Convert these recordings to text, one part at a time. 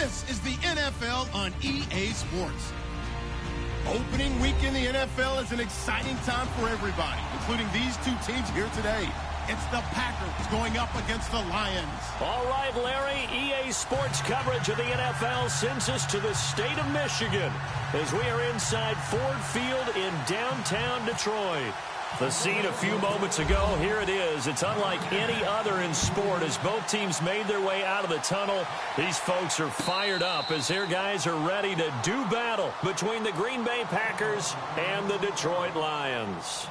This is the NFL on EA Sports. Opening week in the NFL is an exciting time for everybody, including these two teams here today. It's the Packers going up against the Lions. All right, Larry, EA Sports coverage of the NFL sends us to the state of Michigan as we are inside Ford Field in downtown Detroit. The scene a few moments ago, here it is. It's unlike any other in sport as both teams made their way out of the tunnel. These folks are fired up as their guys are ready to do battle between the Green Bay Packers and the Detroit Lions.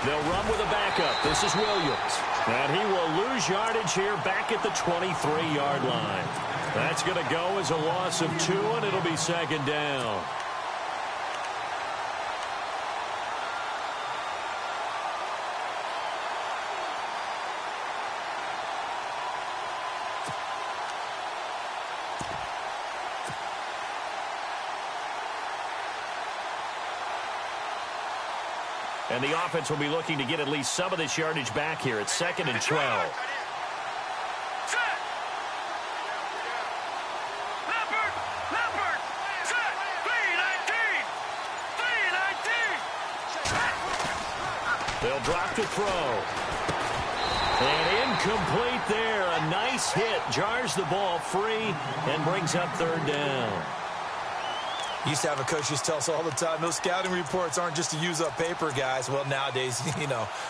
They'll run with a backup. This is Williams. And he will lose yardage here back at the 23-yard line. That's going to go as a loss of 2, and it'll be second down. And the offense will be looking to get at least some of this yardage back here. It's 2nd and 12. They'll drop to throw. And incomplete there. A nice hit. Jars the ball free and brings up 3rd down. Used to have a coach used to tell us all the time, those scouting reports aren't just to use up paper, guys. Well, nowadays,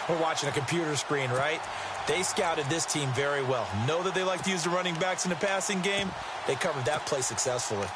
we're watching a computer screen, right? They scouted this team very well. Know that they like to use the running backs in the passing game. They covered that play successfully.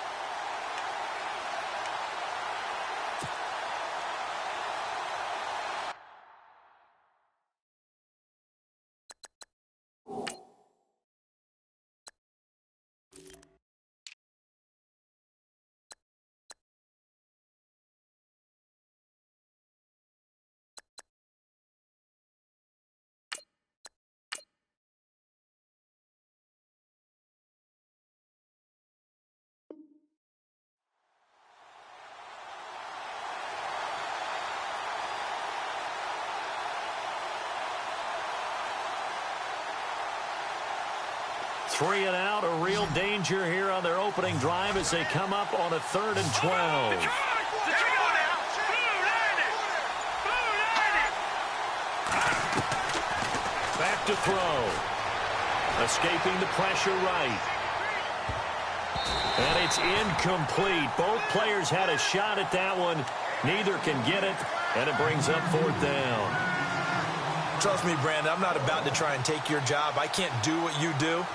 Three and out, a real danger here on their opening drive as they come up on a 3rd and 12. Back to throw. Escaping the pressure right. And it's incomplete. Both players had a shot at that one. Neither can get it, and it brings up 4th down. Trust me, Brandon, I'm not about to try and take your job. I can't do what you do.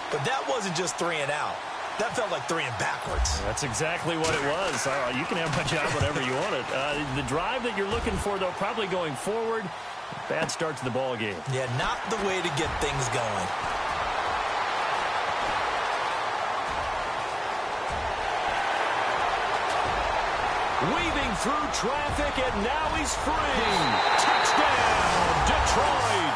But that wasn't just 3 and out. That felt like 3 and backwards. That's exactly what it was. You can have my job whenever you want it. The drive that you're looking for, though, probably going forward. Bad start to the ball game. Yeah, not the way to get things going. Weaving through traffic, and now he's free. Touchdown, Detroit.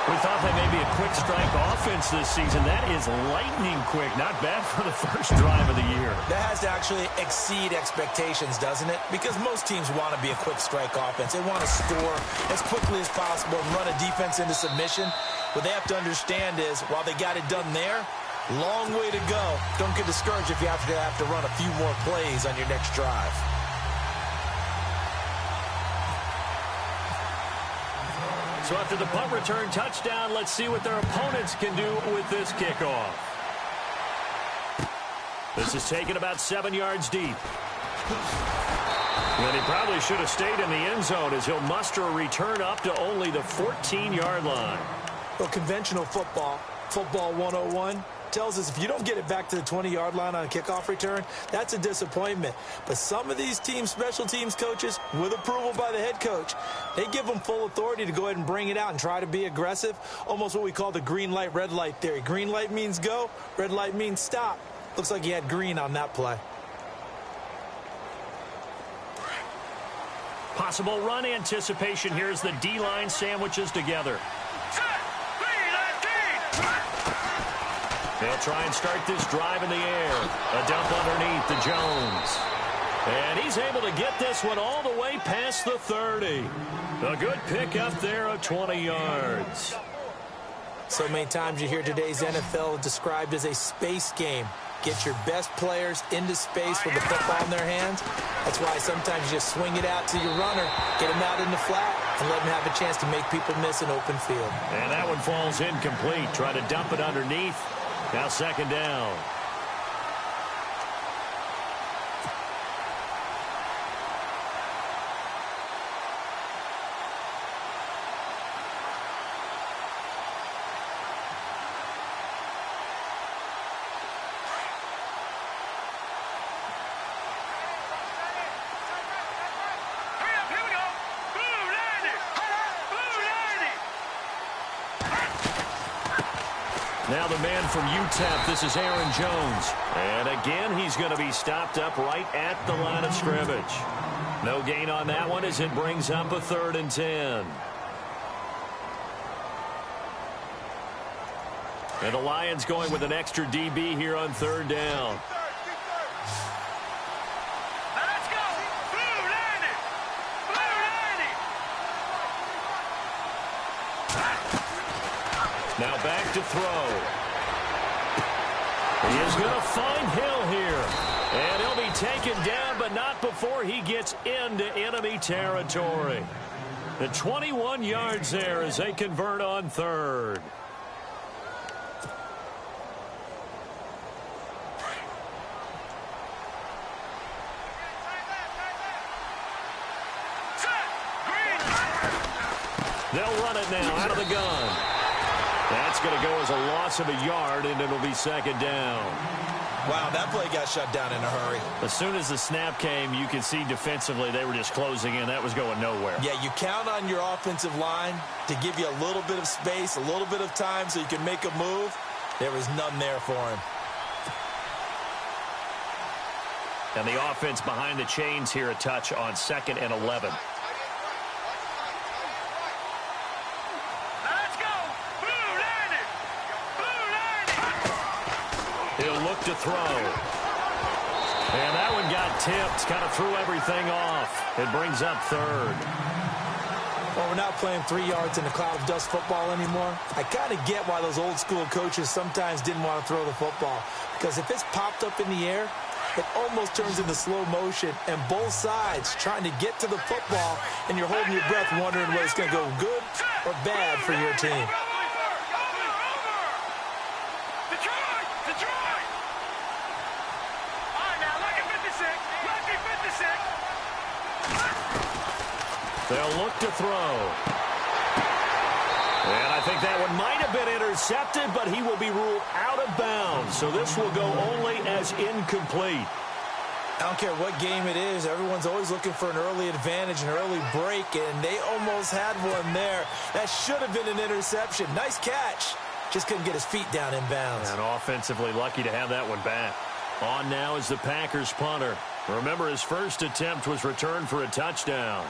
We thought that may be a quick strike offense this season. That is lightning quick. Not bad for the first drive of the year. That has to actually exceed expectations, doesn't it? Because most teams want to be a quick strike offense. They want to score as quickly as possible and run a defense into submission. What they have to understand is, while they got it done there, long way to go. Don't get discouraged if you have to run a few more plays on your next drive. So after the punt return touchdown, let's see what their opponents can do with this kickoff. This is taken about 7 yards deep. And he probably should have stayed in the end zone as he'll muster a return up to only the 14-yard line. Well, conventional football 101, tells us if you don't get it back to the 20-yard line on a kickoff return, that's a disappointment. But some of these teams, special teams coaches, with approval by the head coach, they give them full authority to go ahead and bring it out and try to be aggressive, almost what we call the green light, red light theory. Green light means go, red light means stop. Looks like he had green on that play. Possible run anticipation. Here's the D-line sandwiches together. They'll try and start this drive in the air. A dump underneath to Jones. And he's able to get this one all the way past the 30. A good pick up there of 20 yards. So many times you hear today's NFL described as a space game. Get your best players into space with the football in their hands. That's why sometimes you just swing it out to your runner, get him out in the flat, and let him have a chance to make people miss an open field. And that one falls incomplete. Try to dump it underneath. Now second down. Now the man from UTEP, this is Aaron Jones. And again, he's going to be stopped up right at the line of scrimmage. No gain on that one as it brings up a 3rd and 10. And the Lions going with an extra DB here on 3rd down. Now back to throw. He is going to find Hill here. And he'll be taken down, but not before he gets into enemy territory. The 21 yards there as they convert on 3rd. They'll run it now out of the gun. That's going to go as a loss of a yard, and it'll be 2nd down. Wow, that play got shut down in a hurry. As soon as the snap came, you could see defensively they were just closing in. That was going nowhere. Yeah, you count on your offensive line to give you a little bit of space, a little bit of time so you can make a move. There was none there for him. And the offense behind the chains here a touch on 2nd and 11. He'll look to throw. And that one got tipped. Kind of threw everything off. It brings up 3rd. Well, we're not playing 3 yards in a cloud of dust football anymore. I kind of get why those old school coaches sometimes didn't want to throw the football. Because if it's popped up in the air, it almost turns into slow motion. And both sides trying to get to the football, and you're holding your breath wondering whether it's going to go good or bad for your team. They'll look to throw. And I think that one might have been intercepted, but he will be ruled out of bounds. So this will go only as incomplete. I don't care what game it is. Everyone's always looking for an early advantage, an early break, and they almost had one there. That should have been an interception. Nice catch. Just couldn't get his feet down in bounds. And offensively lucky to have that one back. On now is the Packers punter. Remember, his first attempt was returned for a touchdown.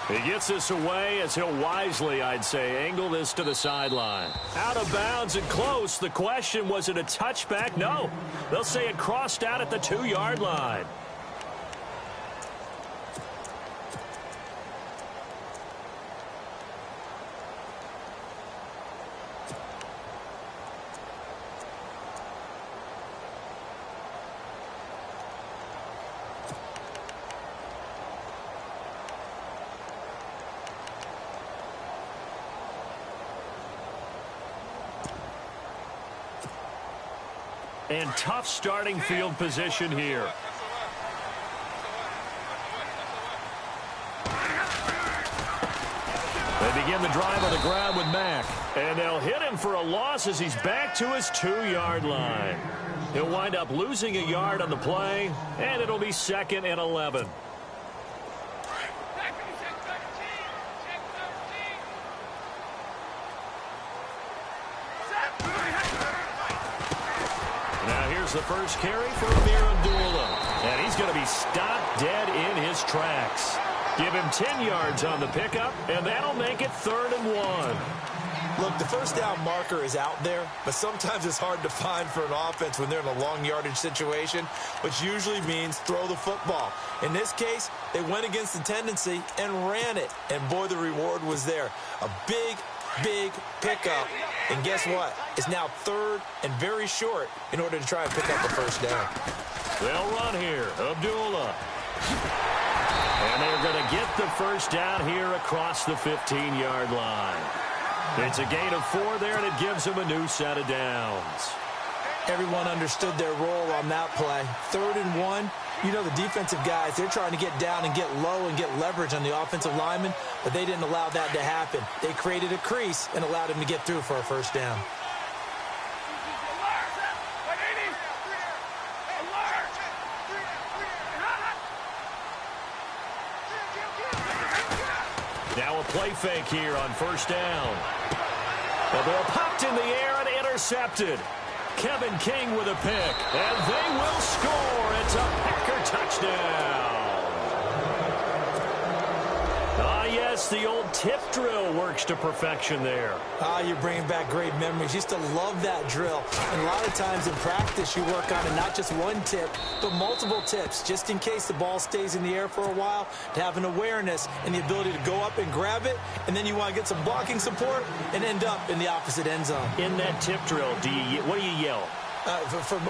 He gets this away as he'll wisely, I'd say, angle this to the sideline. Out of bounds and close. The question, was it a touchback? No. They'll say it crossed out at the 2-yard line. And tough starting field position here. begin the drive on the ground with Mack. And they'll hit him for a loss as he's back to his 2-yard line. He'll wind up losing a yard on the play, and it'll be 2nd and 11. Now here's the first carry for Amir Abdullah. And he's going to be stopped dead in his tracks. Give him 10 yards on the pickup, and that'll make it 3rd and 1. Look, the first down marker is out there, but sometimes it's hard to find for an offense when they're in a long yardage situation, which usually means throw the football. In this case, they went against the tendency and ran it, and boy, the reward was there. A big pickup, and guess what? It's now 3rd and very short in order to try and pick up a first down. They'll run here. Abdullah. And they're going to get the first down here across the 15-yard line. It's a gain of 4 there, and it gives them a new set of downs. Everyone understood their role on that play. 3rd and 1. You know, the defensive guys, they're trying to get down and get low and get leverage on the offensive lineman, but they didn't allow that to happen. They created a crease and allowed him to get through for a first down. Now a play fake here on first down. The ball popped in the air and intercepted. Kevin King with a pick, and they will score. It's a Packer touchdown. Ah, yes, the old tip drill works to perfection there. You're bringing back great memories. Used to love that drill. And a lot of times in practice, you work on it, not just one tip, but multiple tips, just in case the ball stays in the air for a while, to have an awareness and the ability to go up and grab it, and then you want to get some blocking support and end up in the opposite end zone. In that tip drill, what do you yell?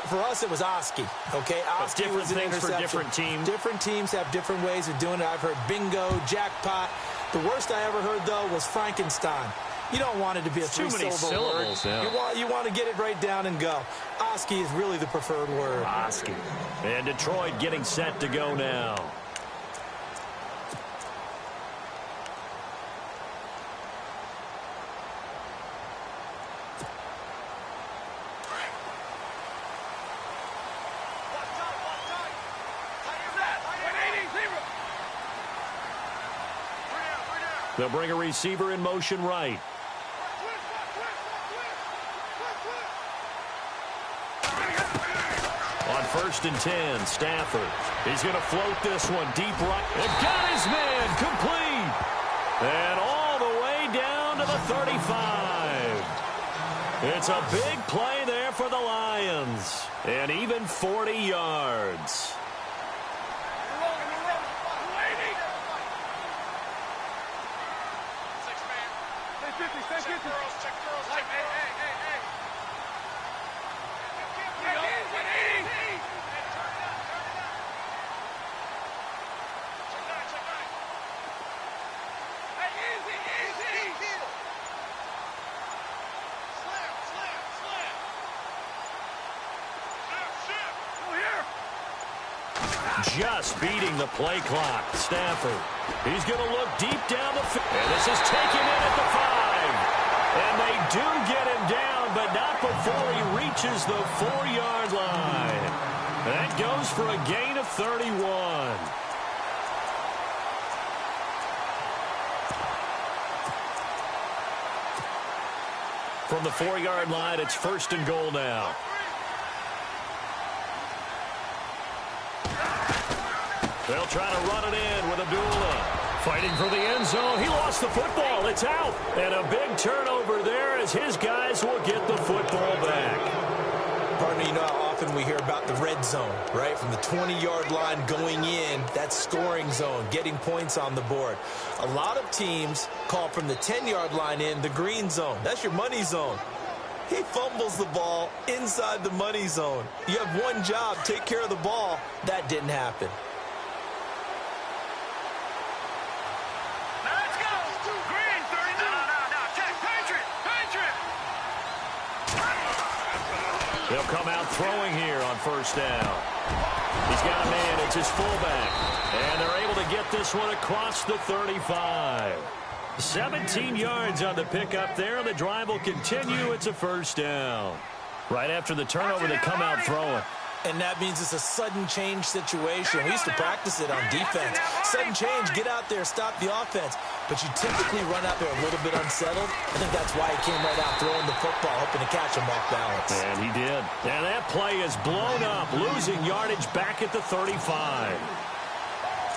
For us, it was Oski. Okay, Oski was an interception. For different teams. Different teams have different ways of doing it. I've heard bingo, jackpot. The worst I ever heard, though, was Frankenstein. You don't want it to be a three-syllable word. Yeah. You want to get it right down and go. Oski is really the preferred word. Oski. And Detroit getting set to go now. They'll bring a receiver in motion right. On 1st and 10, Stafford. He's going to float this one deep right. And got his man complete. And all the way down to the 35. It's a big play there for the Lions. And even 40 yards. Just beating the play clock. Stafford. He's going to look deep down the field. And this is taken in at the 5. And they do get him down, but not before he reaches the 4-yard line. That goes for a gain of 31. From the 4-yard line, it's 1st and goal now. They'll try to run it in with Abdullah. Fighting for the end zone. He lost the football. It's out. And a big turnover there as his guys will get the football back. Partner, you know how often we hear about the red zone, right? From the 20-yard line going in, that's scoring zone, getting points on the board. A lot of teams call from the 10-yard line in the green zone. That's your money zone. He fumbles the ball inside the money zone. You have one job, take care of the ball. That didn't happen. They'll come out throwing here on 1st down. He's got a man. It's his fullback. And they're able to get this one across the 35. 17 yards on the pickup there. The drive will continue. It's a first down. Right after the turnover, they come out throwing. And that means it's a sudden change situation. We used to practice it on defense. Sudden change, get out there, stop the offense. But you typically run out there a little bit unsettled. I think that's why he came right out throwing the football, hoping to catch him off balance. And he did. And that play is blown up, losing yardage back at the 35.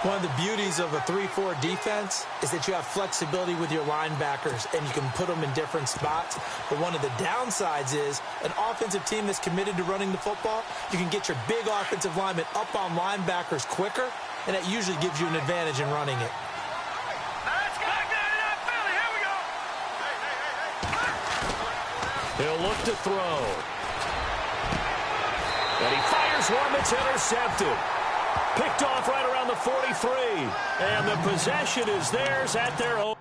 One of the beauties of a 3-4 defense is that you have flexibility with your linebackers, and you can put them in different spots. But one of the downsides is an offensive team that's committed to running the football, you can get your big offensive linemen up on linebackers quicker, and that usually gives you an advantage in running it. He'll look to throw. And he fires one that's intercepted. Picked off right around the 43. And the possession is theirs at their own.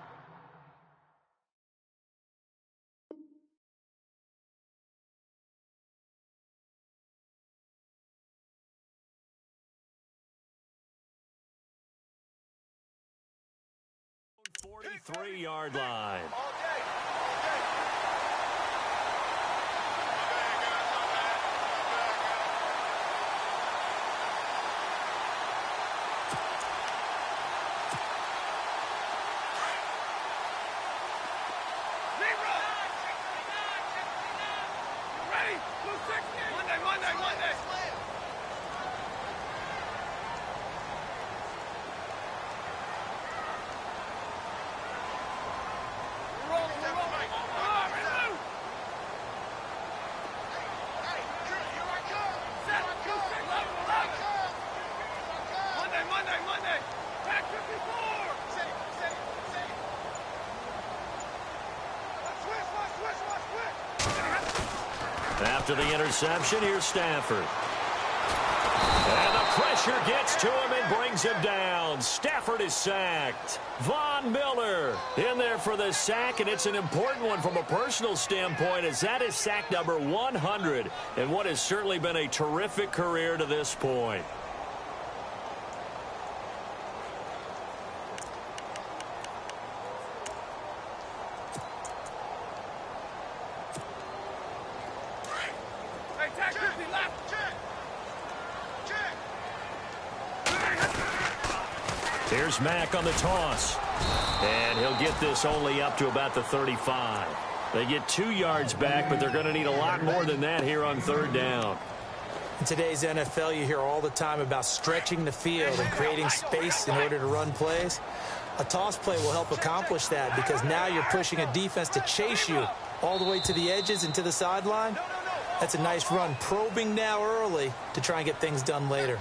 Yard line. After the interception, here's Stafford. And the pressure gets to him and brings him down. Stafford is sacked. Von Miller in there for the sack, and it's an important one from a personal standpoint, as that is sack number 100 in what has certainly been a terrific career to this point. Here's Mack on the toss. And he'll get this only up to about the 35. They get 2 yards back, but they're going to need a lot more than that here on third down. In today's NFL, you hear all the time about stretching the field and creating space in order to run plays. A toss play will help accomplish that, because now you're pushing a defense to chase you all the way to the edges and to the sideline. That's a nice run, probing now early to try and get things done later.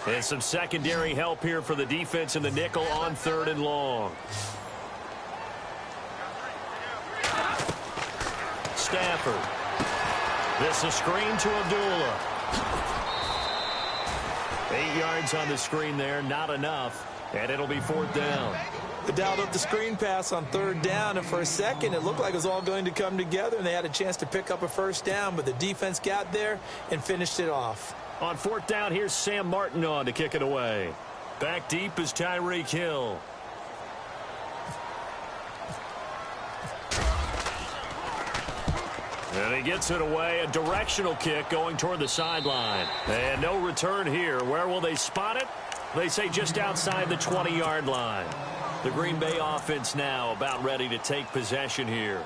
And some secondary help here for the defense in the nickel on 3rd and long. Stafford. This a screen to Abdullah. 8 yards on the screen there, not enough. And it'll be 4th down. They dialed up the screen pass on 3rd down, and for a second it looked like it was all going to come together, and they had a chance to pick up a first down, but the defense got there and finished it off. On 4th down, here's Sam Martin on to kick it away. Back deep is Tyreek Hill. And he gets it away. A directional kick going toward the sideline. And no return here. Where will they spot it? They say just outside the 20-yard line. The Green Bay offense now about ready to take possession here.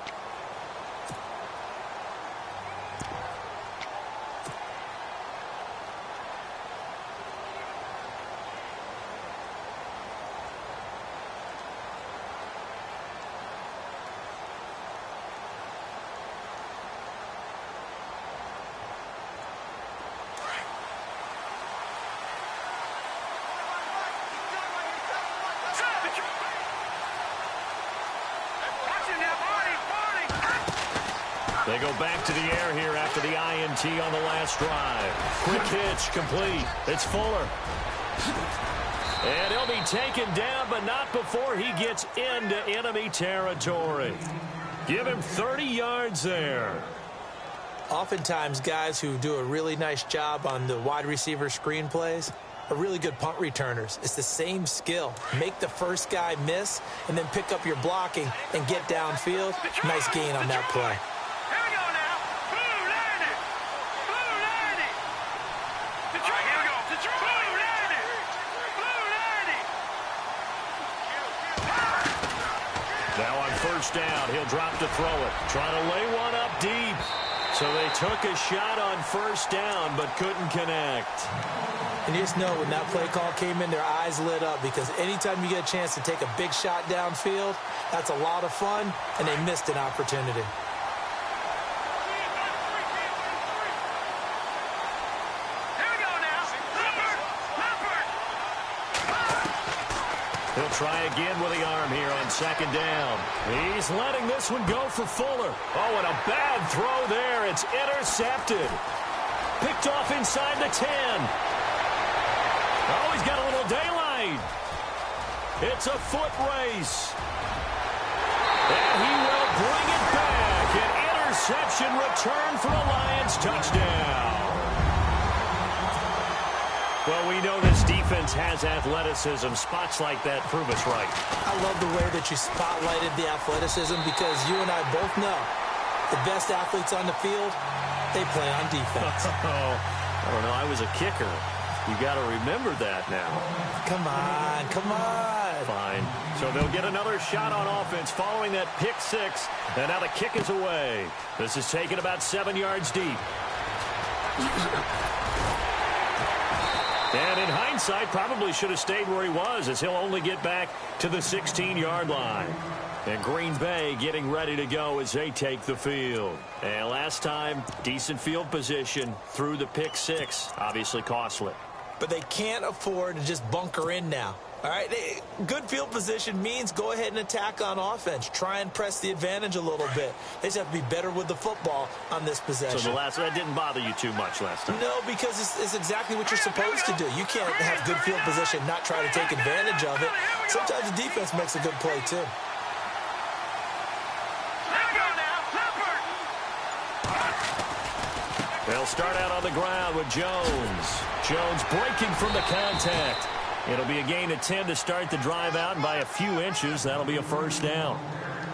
They go back to the air here after the INT on the last drive. Quick hitch, complete. It's Fuller. And he'll be taken down, but not before he gets into enemy territory. Give him 30 yards there. Oftentimes, guys who do a really nice job on the wide receiver screen plays are really good punt returners. It's the same skill. Make the first guy miss, and then pick up your blocking and get downfield. Nice gain on that play. Now on first down, he'll drop to throw it. Trying to lay one up deep. So they took a shot on first down, but couldn't connect. And you just know when that play call came in, their eyes lit up, because anytime you get a chance to take a big shot downfield, that's a lot of fun, and they missed an opportunity. He'll try again with the arm here on second down. He's letting this one go for Fuller. Oh, and a bad throw there. It's intercepted. Picked off inside the 10. Oh, he's got a little daylight. It's a foot race. And he will bring it back. An interception return for a Lions touchdown. Well, we know this defense has athleticism. Spots like that prove us right. I love the way that you spotlighted the athleticism, because you and I both know the best athletes on the field, they play on defense. I don't know. I was a kicker. You got to remember that now. Come on, come on. Fine. So they'll get another shot on offense following that pick six. And now the kick is away. This is taken about 7 yards deep. And in hindsight, probably should have stayed where he was, as he'll only get back to the 16-yard line. And Green Bay getting ready to go as they take the field. And last time, decent field position through the pick six. Obviously costly. But they can't afford to just bunker in now. All right, good field position means go ahead and attack on offense. Try and press the advantage a little bit. They just have to be better with the football on this possession. So that didn't bother you too much last time? No, because it's exactly what you're supposed to do. You can't have good field position, not try to take advantage of it. Sometimes the defense makes a good play, too. They'll start out on the ground with Jones. Jones breaking from the contact. It'll be a gain of 10 to start the drive out, and by a few inches, that'll be a first down.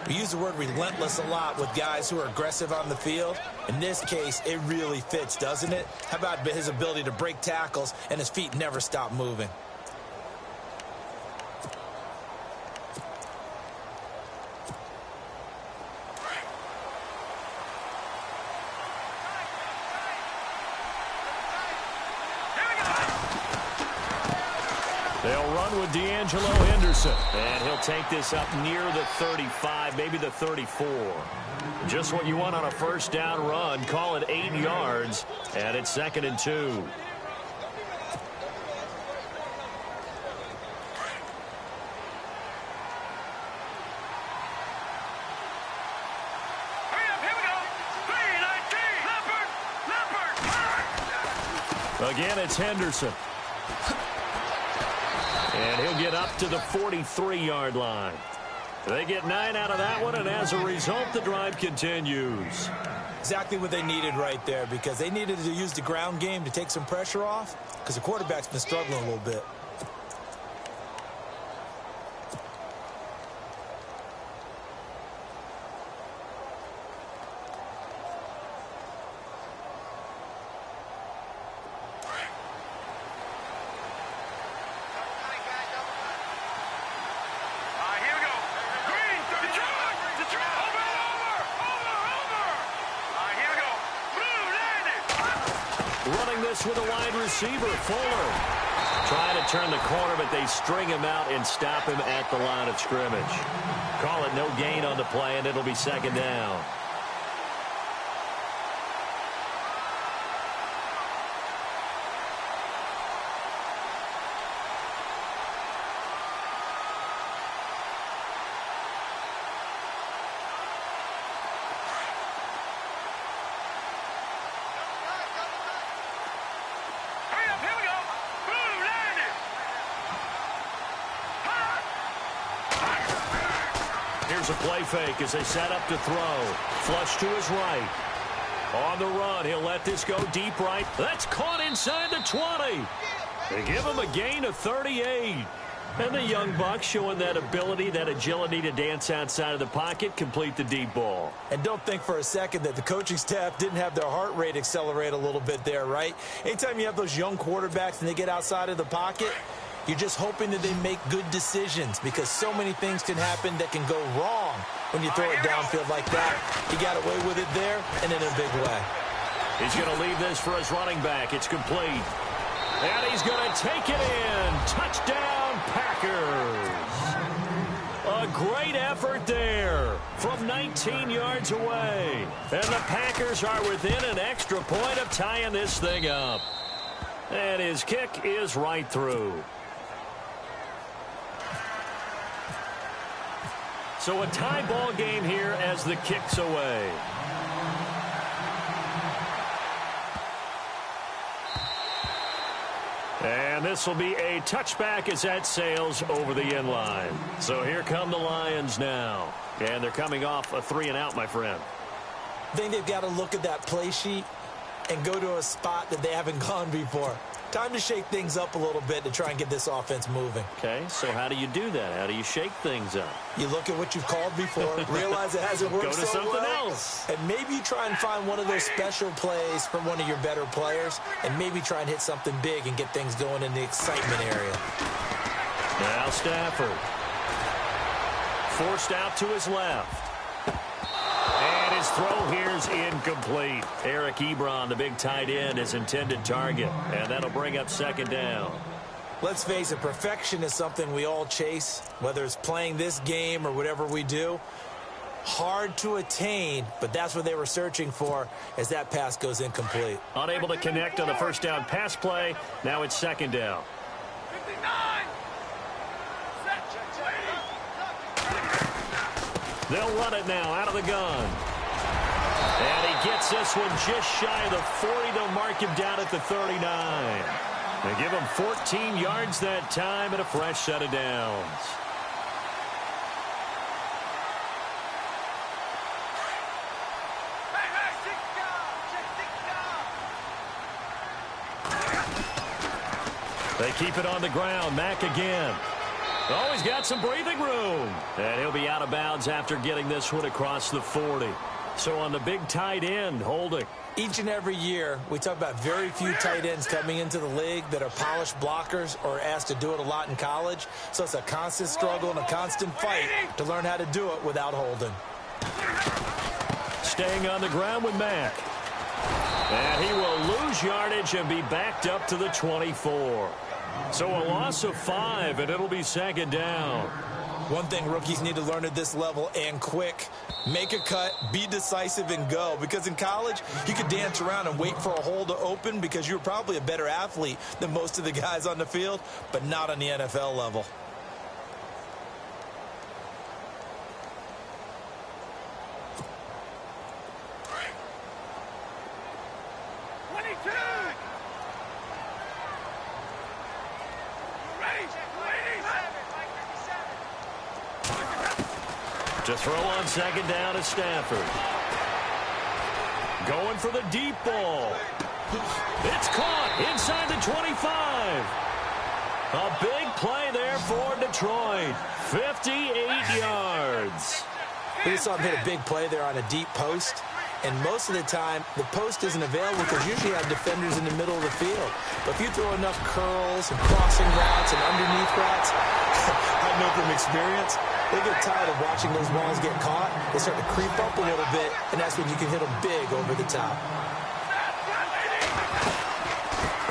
We use the word relentless a lot with guys who are aggressive on the field. In this case, it really fits, doesn't it? How about his ability to break tackles and his feet never stop moving? They'll run with D'Angelo Henderson. And he'll take this up near the 35, maybe the 34. Just what you want on a first down run. Call it 8 yards. And it's 2nd and 2. Again, it's Henderson. And he'll get up to the 43-yard line. They get 9 out of that one, and as a result, the drive continues. Exactly what they needed right there, because they needed to use the ground game to take some pressure off, because the quarterback's been struggling a little bit. With a wide receiver, Fuller. Trying to turn the corner, but they string him out and stop him at the line of scrimmage. Call it no gain on the play, and it'll be 2nd down. a play fake as they set up to throw. Flush to his right. On the run, he'll let this go deep right. That's caught inside the 20. They give him a gain of 38. And the young buck showing that ability, that agility to dance outside of the pocket, complete the deep ball. And don't think for a second that the coaching staff didn't have their heart rate accelerate a little bit there, right? Anytime you have those young quarterbacks and they get outside of the pocket, you're just hoping that they make good decisions because so many things can happen that can go wrong when you throw it downfield like that. He got away with it there and in a big way. He's going to leave this for his running back. It's complete. And he's going to take it in. Touchdown, Packers. A great effort there from 19 yards away. And the Packers are within an extra point of tying this thing up. And his kick is right through. So a tie ball game here as the kick's away. And this will be a touchback as that sails over the end line. So here come the Lions now. And they're coming off a 3-and-out, my friend. I think they've got to look at that play sheet and go to a spot that they haven't gone before. Time to shake things up a little bit to try and get this offense moving. Okay, so how do you do that? How do you shake things up? You look at what you've called before, realize it hasn't worked Go to something well, else. and maybe you try and find one of those special plays from one of your better players, and maybe try and hit something big and get things going in the excitement area. Now Stafford. Forced out to his left. And his throw here's incomplete. Eric Ebron, the big tight end, his intended target. And that'll bring up second down. Let's face it, perfection is something we all chase, whether it's playing this game or whatever we do. Hard to attain, but that's what they were searching for as that pass goes incomplete. Unable to connect on the first down pass play. Now it's second down. 59. They'll run it now out of the gun. And he gets this one just shy of the 40. They'll mark him down at the 39. They give him 14 yards that time and a fresh set of downs. They keep it on the ground. Mack again. Oh, he's got some breathing room. And he'll be out of bounds after getting this one across the 40. So on the big tight end, holding. Each and every year, we talk about very few tight ends coming into the league that are polished blockers or asked to do it a lot in college. So it's a constant struggle and a constant fight to learn how to do it without holding. Staying on the ground with Mack. And he will lose yardage and be backed up to the 24. So a loss of 5, and it'll be second down. One thing rookies need to learn at this level, and quick, make a cut, be decisive, and go. Because in college, you could dance around and wait for a hole to open because you're probably a better athlete than most of the guys on the field, but not on the NFL level. To throw on second down is Stafford. Going for the deep ball. It's caught inside the 25. A big play there for Detroit. 58 yards. We saw him hit a big play there on a deep post. And most of the time, the post isn't available because you usually have defenders in the middle of the field. But if you throw enough curls and crossing routes and underneath routes, I know from experience, they get tired of watching those balls get caught. They start to creep up a little bit, and that's when you can hit them big over the top.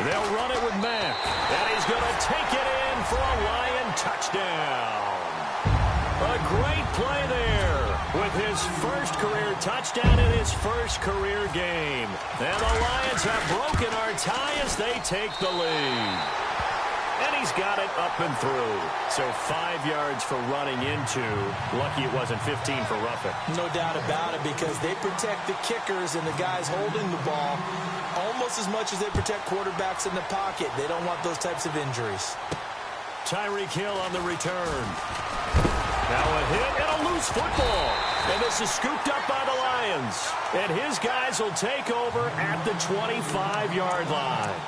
They'll run it with Mack. And he's going to take it in for a Lion touchdown. A great play there with his first career touchdown in his first career game. And the Lions have broken our tie as they take the lead. And he's got it up and through. So 5 yards for running into. Lucky it wasn't 15 for roughing. No doubt about it, because they protect the kickers and the guys holding the ball almost as much as they protect quarterbacks in the pocket. They don't want those types of injuries. Tyreek Hill on the return. Now a hit and a loose football. And this is scooped up by the Lions. And his guys will take over at the 25-yard line.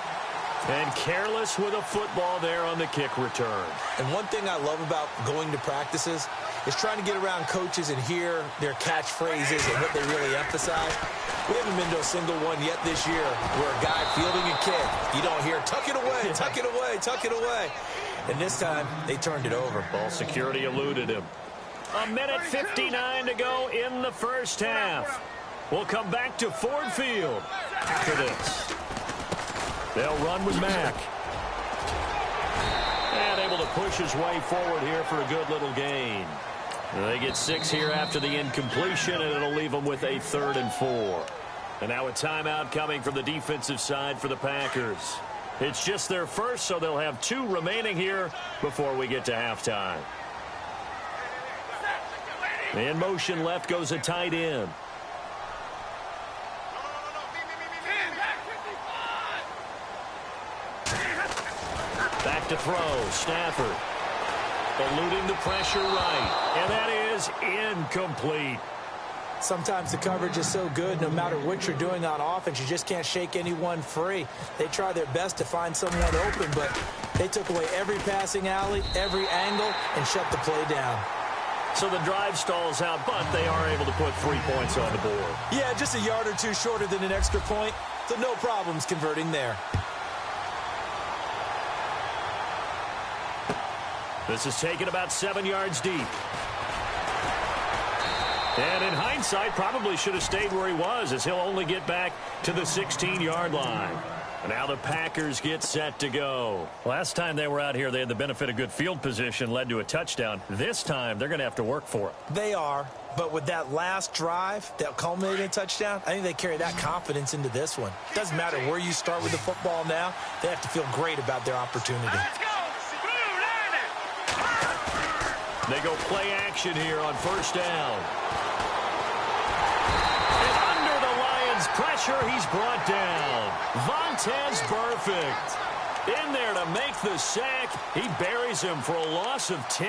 And careless with a football there on the kick return. And one thing I love about going to practices is trying to get around coaches and hear their catchphrases and what they really emphasize. We haven't been to a single one yet this year where a guy fielding a kick, you don't hear, tuck it away, tuck it away, tuck it away. And this time, they turned it over. Ball security eluded him. A minute 59 to go in the first half. We'll come back to Ford Field after this. They'll run with Mack. And able to push his way forward here for a good little gain. They get 6 here after the incompletion, and it'll leave them with a 3rd and 4. And now a timeout coming from the defensive side for the Packers. It's just their first, so they'll have 2 remaining here before we get to halftime. In motion left goes a tight end. Back to throw, Stafford. Eluding the pressure right, and that is incomplete. Sometimes the coverage is so good, no matter what you're doing on offense, you just can't shake anyone free. They try their best to find someone open, but they took away every passing alley, every angle, and shut the play down. So the drive stalls out, but they are able to put 3 points on the board. Yeah, just a yard or 2 shorter than an extra point, so no problems converting there. This is taken about 7 yards deep. And in hindsight, probably should have stayed where he was, as he'll only get back to the 16-yard line. And now the Packers get set to go. Last time they were out here, they had the benefit of good field position, led to a touchdown. This time, they're going to have to work for it. They are, but with that last drive that culminated in a touchdown, I think they carry that confidence into this one. Doesn't matter where you start with the football now, they have to feel great about their opportunity. Let's go! They go play action here on first down. And under the Lions' pressure, he's brought down. Vontaze Burfict in there to make the sack. He buries him for a loss of 10.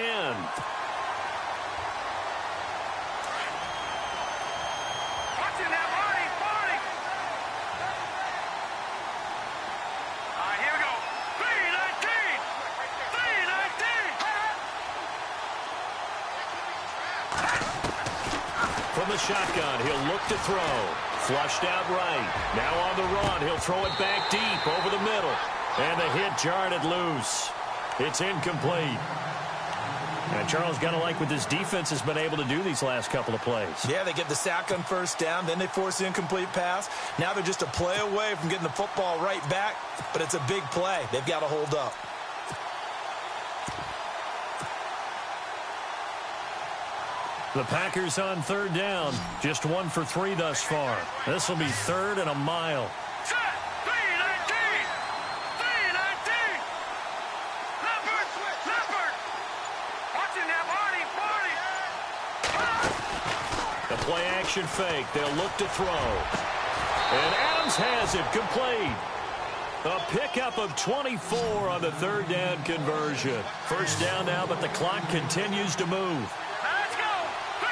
Watching that Marty. All right, here we go. 3-19. 3-19. From the shotgun, he'll look to throw. Flushed out right. Now on the run, he'll throw it back deep over the middle. And the hit jarred it loose. It's incomplete. And Charles, got to like what this defense has been able to do these last couple of plays. Yeah, they get the sack on first down, then they force the incomplete pass. Now they're just a play away from getting the football right back, but it's a big play. They've got to hold up. The Packers on third down. Just 1 for 3 thus far. This will be 3rd and a mile. Set. 3-19. 3-19. Leopard. Watching that Marty. The play action fake. They'll look to throw. And Adams has it complete. A pickup of 24 on the third down conversion. First down now, but the clock continues to move. Let's go. 3-19.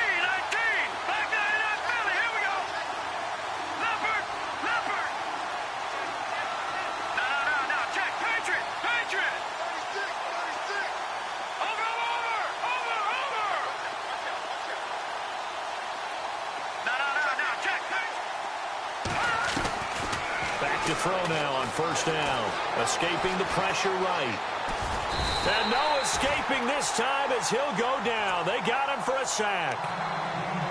Back to Philly. Here we go. Leopard. No. Check. Patriot. Over. No. Check. Back to throw now on first down. Escaping the pressure right. And no escaping this time as he'll go down. They got him for a sack.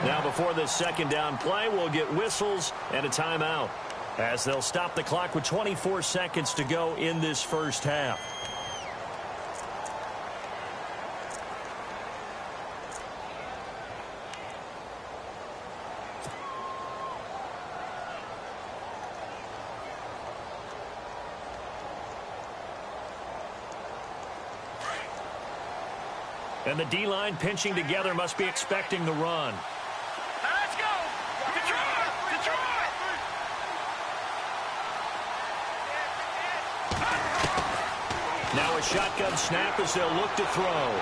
Now before this second down play, we'll get whistles and a timeout, as they'll stop the clock with 24 seconds to go in this first half. And the D-line pinching together, must be expecting the run. Let's go. Detroit. Now a shotgun snap as they'll look to throw.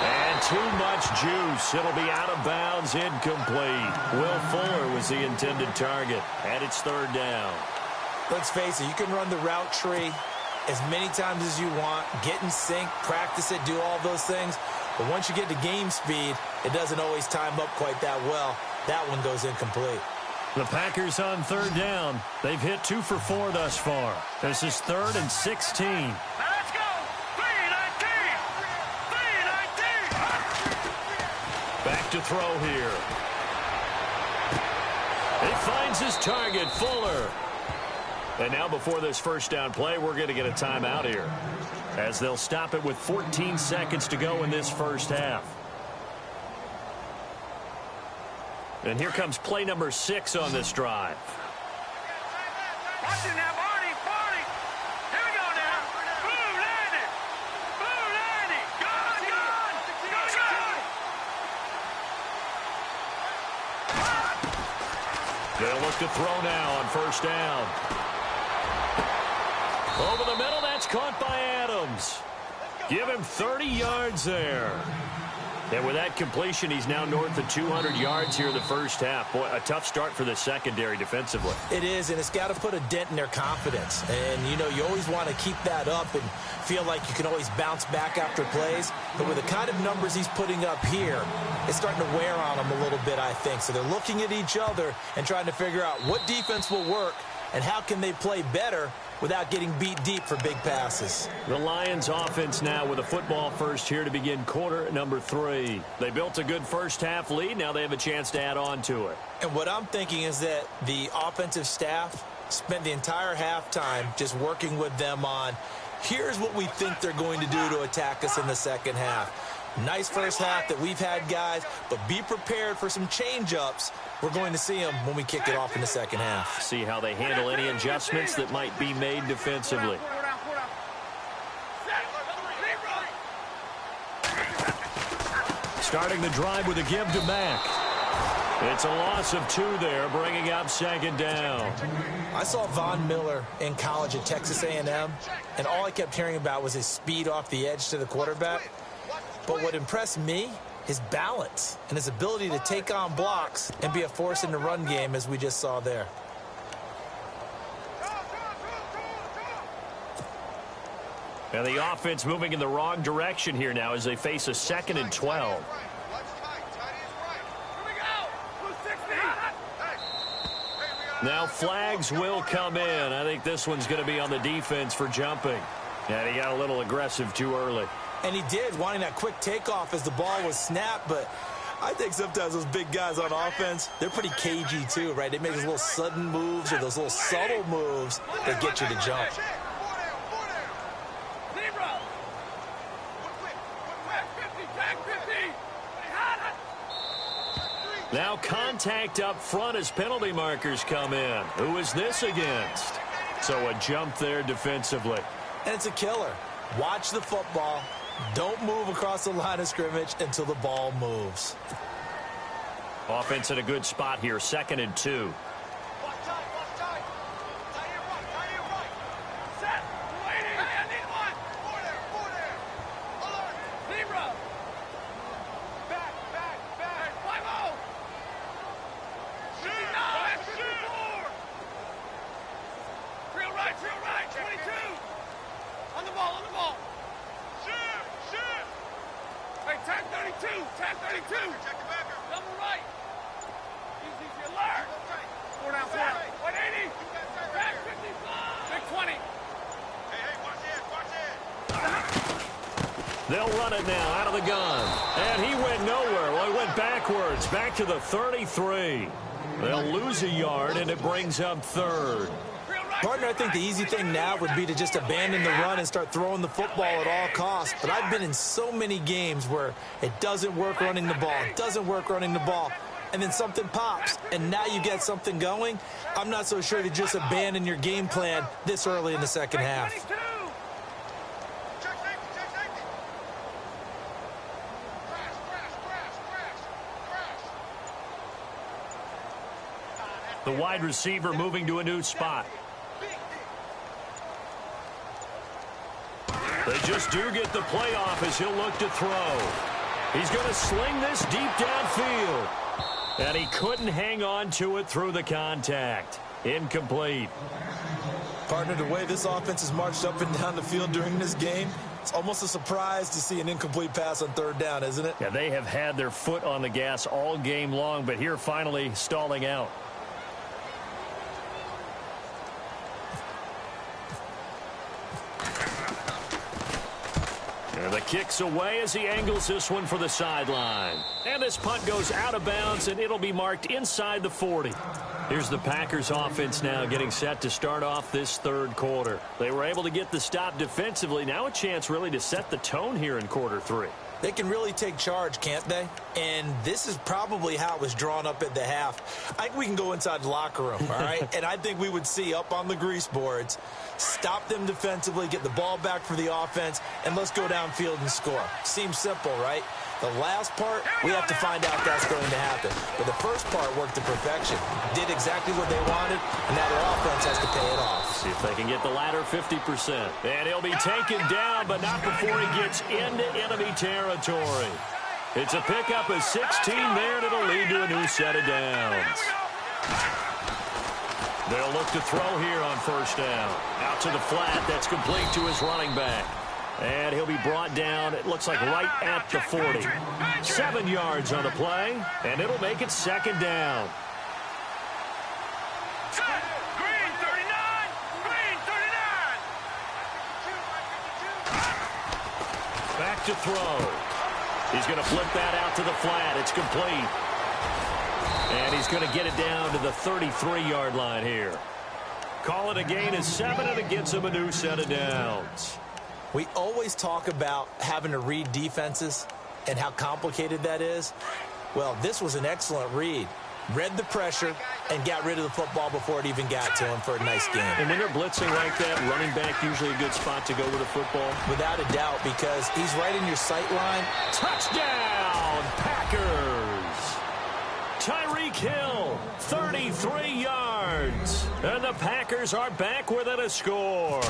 And too much juice. It'll be out of bounds, incomplete. Will Fuller was the intended target, and it's third down. Let's face it, you can run the route tree as many times as you want, get in sync, practice it, do all those things. But once you get to game speed, it doesn't always time up quite that well. That one goes incomplete. The Packers on third down. They've hit 2 for 4 thus far. This is 3rd and 16. Now let's go. 3-19. 3-19. Back to throw here. He finds his target, Fuller. And now before this first down play, we're going to get a timeout here, as they'll stop it with 14 seconds to go in this first half. And here comes play number 6 on this drive. Watch it now, Barney. Barney. Here we go now. Boom, landed. Boom, landed. Gone, gone. Go, go. They'll look to throw now on first down. Over the middle, that's caught by Adams. Give him 30 yards there. And with that completion, he's now north of 200 yards here in the first half. Boy, a tough start for the secondary defensively. It is, and it's got to put a dent in their confidence. And, you know, you always want to keep that up and feel like you can always bounce back after plays. But with the kind of numbers he's putting up here, it's starting to wear on them a little bit, I think. So they're looking at each other and trying to figure out what defense will work and how can they play better without getting beat deep for big passes. The Lions offense now with a football first here to begin quarter number 3. They built a good first half lead. Now they have a chance to add on to it. And what I'm thinking is that the offensive staff spent the entire halftime just working with them on, here's what we think they're going to do to attack us in the second half. Nice first half that we've had, guys, but be prepared for some change-ups. We're going to see them when we kick it off in the second half. See how they handle any adjustments that might be made defensively. Starting the drive with a give to Mack. It's a loss of 2 there, bringing up second down. I saw Von Miller in college at Texas A&M, and all I kept hearing about was his speed off the edge to the quarterback. But what impressed me, his balance and his ability to take on blocks and be a force in the run game, as we just saw there. And the offense moving in the wrong direction here now as they face a 2nd and 12. Now flags will come in. I think this one's going to be on the defense for jumping. And he got a little aggressive too early. And he did, wanting that quick takeoff as the ball was snapped. But I think sometimes those big guys on offense, they're pretty cagey too, right? They make those little sudden moves or those little subtle moves that get you to jump. Now contact up front as penalty markers come in. Who is this against? So a jump there defensively. And it's a killer. Watch the football. Don't move across the line of scrimmage until the ball moves. Offense in a good spot here, 2nd and 2. They'll run it now out of the gun. And he went nowhere. Well, he went backwards, back to the 33. They'll lose a yard, and it brings up 3rd. Partner, I think the easy thing now would be to just abandon the run and start throwing the football at all costs. But I've been in so many games where it doesn't work running the ball. It doesn't work running the ball. And then something pops, and now you get something going. I'm not so sure to just abandon your game plan this early in the second half. The wide receiver moving to a new spot. They just do get the playoff as he'll look to throw. He's going to sling this deep downfield. And he couldn't hang on to it through the contact. Incomplete. Partner, the way this offense has marched up and down the field during this game, it's almost a surprise to see an incomplete pass on third down, isn't it? Yeah, they have had their foot on the gas all game long, but here finally stalling out. And the kick's away as he angles this one for the sideline. And this punt goes out of bounds, and it'll be marked inside the 40. Here's the Packers offense now getting set to start off this third quarter. They were able to get the stop defensively. Now a chance really to set the tone here in quarter three. They can really take charge, can't they? And this is probably how it was drawn up at the half. I think we can go inside the locker room, all right? And I think we would see up on the grease boards, stop them defensively, get the ball back for the offense, and let's go downfield and score. Seems simple, right? The last part, we have to find out that's going to happen. But the first part worked to perfection. Did exactly what they wanted, and now their offense has to pay it off. See if they can get the latter 50%. And he'll be taken down, but not before he gets into enemy territory. It's a pickup of 16 there, and it'll lead to a new set of downs. They'll look to throw here on first down. Out to the flat, that's complete to his running back. And he'll be brought down, it looks like right at the 40. 7 yards on the play, and it'll make it second down. Green 39! Green 39! Back to throw. He's going to flip that out to the flat. It's complete. And he's going to get it down to the 33-yard line here. Call it a gain of 7, and it gets him a new set of downs. We always talk about having to read defenses and how complicated that is. Well, this was an excellent read. Read the pressure and got rid of the football before it even got to him for a nice game. And when they're blitzing like that, running back usually a good spot to go with a football. Without a doubt, because he's right in your sight line. Touchdown, Packers! Tyreek Hill, 33 yards. And the Packers are back within a score.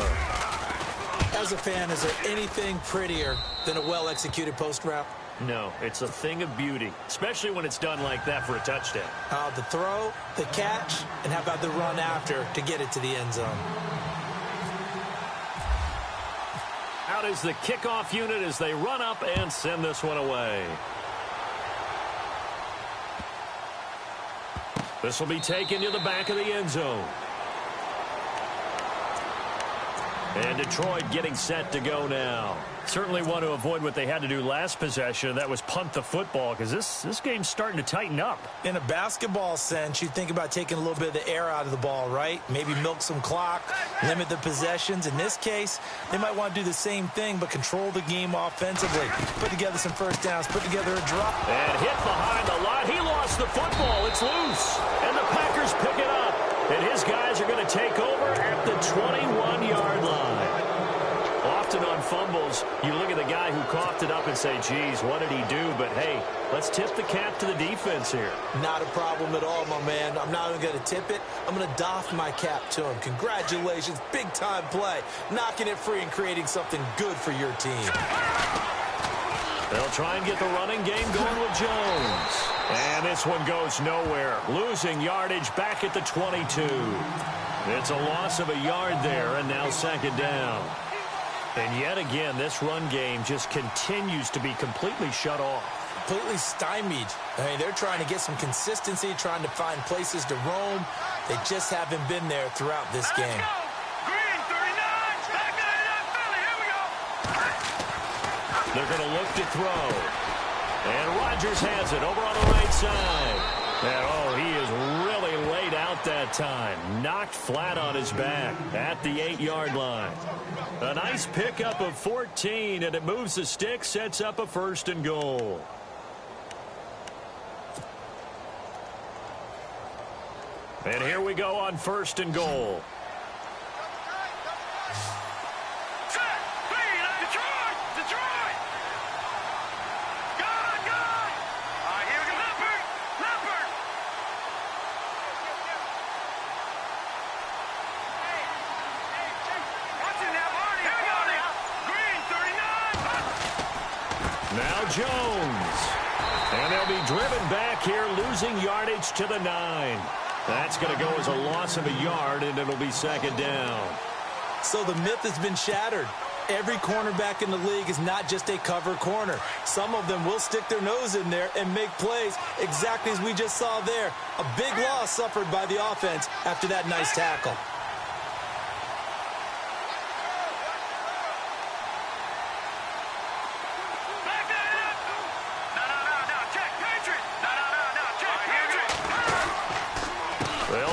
As a fan, is there anything prettier than a well-executed post route? No, it's a thing of beauty, especially when it's done like that for a touchdown. The throw, the catch, and how about the run after to get it to the end zone? Out is the kickoff unit as they run up and send this one away. This will be taken to the back of the end zone. And Detroit getting set to go now. Certainly want to avoid what they had to do last possession. That was punt the football, because this game's starting to tighten up. In a basketball sense, you think about taking a little bit of the air out of the ball, right? Maybe milk some clock, limit the possessions. In this case, they might want to do the same thing, but control the game offensively. Put together some first downs, put together a drop. And hit behind the line. He lost the football. It's loose. And the Packers pick it up. And his guys are going to take over at the 21-yard line. Often on fumbles, you look at the guy who coughed it up and say, geez, what did he do? But, hey, let's tip the cap to the defense here. Not a problem at all, my man. I'm not even going to tip it. I'm going to doff my cap to him. Congratulations. Big-time play. Knocking it free and creating something good for your team. They'll try and get the running game going with Jones. And this one goes nowhere. Losing yardage back at the 22. It's a loss of a yard there, and now second down. And yet again, this run game just continues to be completely shut off. Completely stymied. I mean, they're trying to get some consistency, trying to find places to roam. They just haven't been there throughout this game. Green 39! Back to Philly, here we go! They're going to look to throw. And Rodgers has it over on the right side. And, oh, he is really laid out that time. Knocked flat on his back at the 8-yard line. A nice pickup of 14, and it moves the stick, sets up a 1st and goal. And here we go on 1st and goal. Green 39! Now Jones. And they'll be driven back here, losing yardage to the 9. That's going to go as a loss of a yard, and it'll be second down. So the myth has been shattered. Every cornerback in the league is not just a cover corner. Some of them will stick their nose in there and make plays exactly as we just saw there. A big loss suffered by the offense after that nice tackle.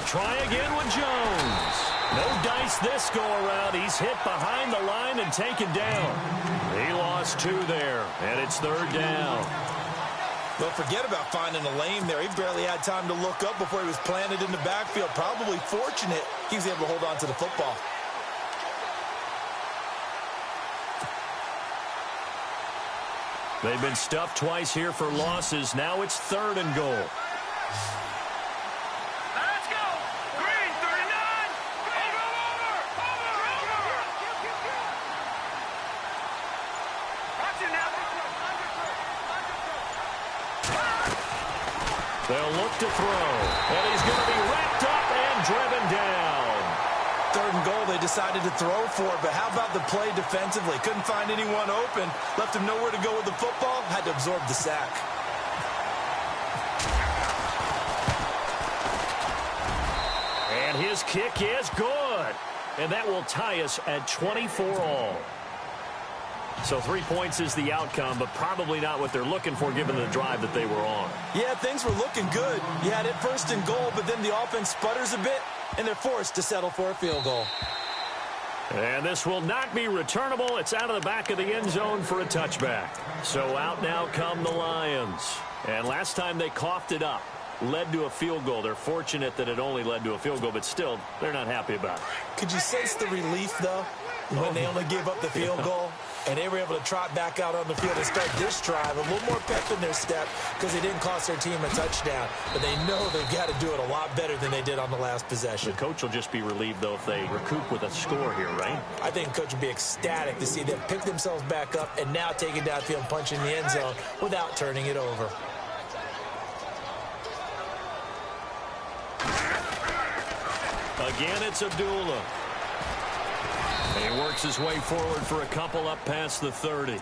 Try again with Jones. No dice this go-around. He's hit behind the line and taken down. He lost 2 there, and it's third down. Don't forget about finding a lane there. He barely had time to look up before he was planted in the backfield. Probably fortunate he was able to hold on to the football. They've been stuffed twice here for losses. Now it's 3rd and goal. They'll look to throw, and he's going to be wrapped up and driven down. 3rd and goal, they decided to throw for it, but how about the play defensively? Couldn't find anyone open, left him nowhere to go with the football, had to absorb the sack. And his kick is good, and that will tie us at 24 all. So 3 points is the outcome, but probably not what they're looking for given the drive that they were on. Yeah, things were looking good. You had it 1st and goal, but then the offense sputters a bit, and they're forced to settle for a field goal. And this will not be returnable. It's out of the back of the end zone for a touchback. So out now come the Lions. And last time they coughed it up, led to a field goal. They're fortunate that it only led to a field goal, but still, they're not happy about it. Could you sense the relief, though, when they only gave up the field goal? And they were able to trot back out on the field and start this drive. A little more pep in their step because they didn't cost their team a touchdown. But they know they've got to do it a lot better than they did on the last possession. The coach will just be relieved, though, if they recoup with a score here, right? I think the coach will be ecstatic to see them pick themselves back up and now take it downfield and punch in the end zone without turning it over. Again, it's Abdullah. He works his way forward for a couple up past the 30.